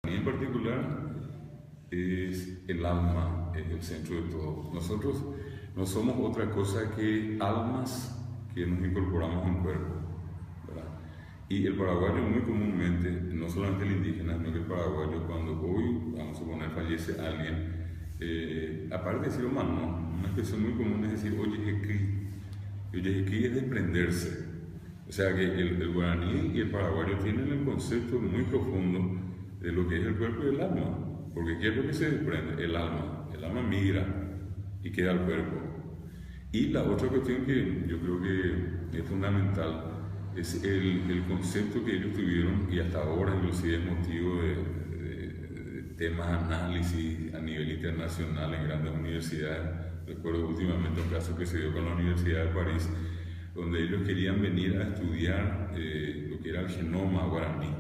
En particular es el alma, es el centro de todo. Nosotros no somos otra cosa que almas que nos incorporamos a un cuerpo, ¿verdad? Y el paraguayo muy comúnmente, no solamente el indígena, sino que el paraguayo cuando hoy, vamos a suponer, fallece alguien, aparte de decir humano, una expresión muy común es decir oye jequí es desprenderse. O sea que el guaraní y el paraguayo tienen el concepto muy profundo de lo que es el cuerpo y el alma, porque ¿qué es lo que se desprende? El alma migra y queda el cuerpo. Y la otra cuestión que yo creo que es fundamental es el concepto que ellos tuvieron y hasta ahora inclusive es motivo de temas de análisis a nivel internacional en grandes universidades. Recuerdo últimamente un caso que se dio con la Universidad de París, donde ellos querían venir a estudiar lo que era el genoma guaraní,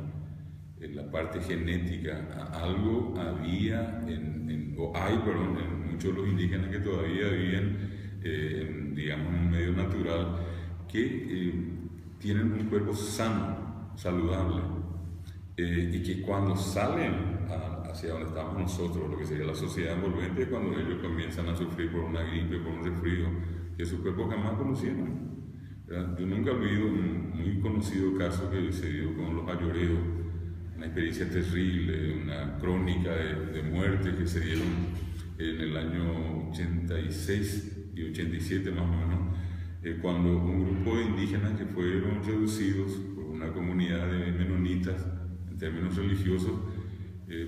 la parte genética. Algo había o hay en muchos de los indígenas que todavía viven digamos en un medio natural, que tienen un cuerpo sano, saludable, y que cuando salen hacia donde estamos nosotros, lo que sería la sociedad envolvente, es cuando ellos comienzan a sufrir por una gripe, por un resfrío que sus cuerpos jamás conocieron. Yo nunca olvido un muy conocido caso que se dio con los ayoreos, una experiencia terrible, una crónica de muerte que se dieron en el año 86 y 87 más o menos, cuando un grupo de indígenas que fueron reducidos por una comunidad de menonitas en términos religiosos,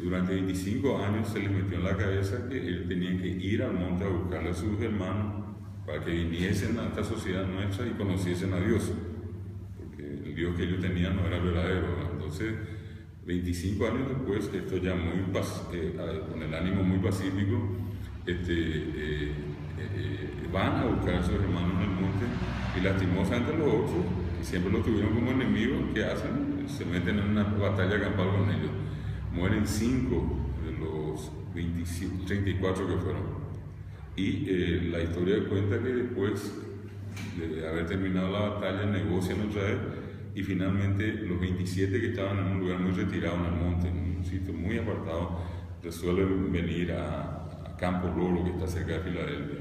durante 25 años se les metió en la cabeza que ellos tenían que ir al monte a buscarle a sus hermanos para que viniesen a esta sociedad nuestra y conociesen a Dios, porque el Dios que ellos tenían no era el verdadero, ¿no? Entonces 25 años después, esto ya con el ánimo muy pacífico, van a buscar a sus hermanos en el monte y lastimosamente los otros, que siempre los tuvieron como enemigos, ¿qué hacen? Se meten en una batalla campal con ellos. Mueren 5 de los 34 que fueron. Y la historia cuenta que después de haber terminado la batalla negocian otra vez y finalmente los 27 que estaban en un lugar muy retirado en el monte, en un sitio muy apartado, resuelven venir a Campo Loro, que está cerca de Filadelfia.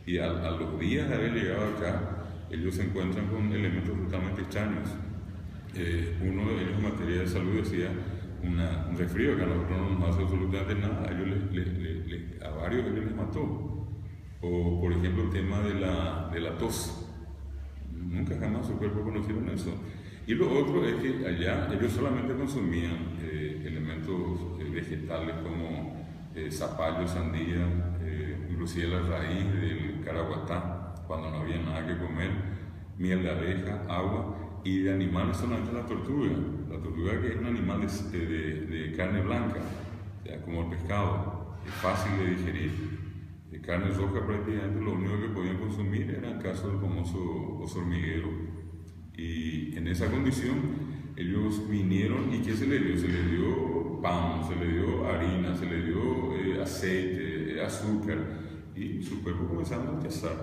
Y a los días de haber llegado acá, ellos se encuentran con elementos totalmente extraños. Uno de ellos en materia de salud decía un resfrío que a nosotros no nos hace absolutamente nada, a varios ellos les mató. O por ejemplo el tema de la tos. Nunca jamás su cuerpo conocieron eso. Y lo otro es que allá ellos solamente consumían elementos vegetales como zapallo, sandía, inclusive la raíz del caraguatá, cuando no había nada que comer, miel de abeja, agua, y de animales solamente la tortuga que es un animal de carne blanca, o sea, como el pescado, es fácil de digerir. De carne roja prácticamente lo único que podían consumir era el caso del famoso oso hormiguero. Y en esa condición ellos vinieron y ¿qué se les dio? Se les dio pan, se les dio harina, se les dio aceite, azúcar, y su cuerpo comenzaron a rechazar.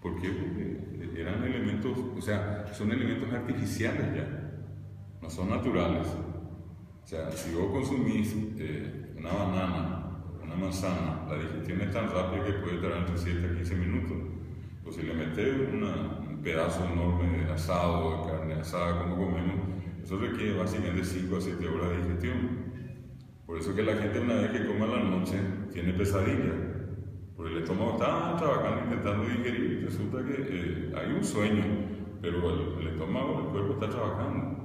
¿Por qué? Porque eran elementos, o sea, son elementos artificiales ya, no son naturales. O sea, si vos consumís una banana, una manzana, la digestión es tan rápida que puede tardar entre 7 a 15 minutos. Pues si le metes un pedazo enorme de asado, de carne asada, como comemos, eso requiere básicamente 5 a 7 horas de digestión. Por eso que la gente una vez que come a la noche tiene pesadillas, porque el estómago está trabajando intentando digerir y resulta que hay un sueño, pero el estómago, el cuerpo está trabajando.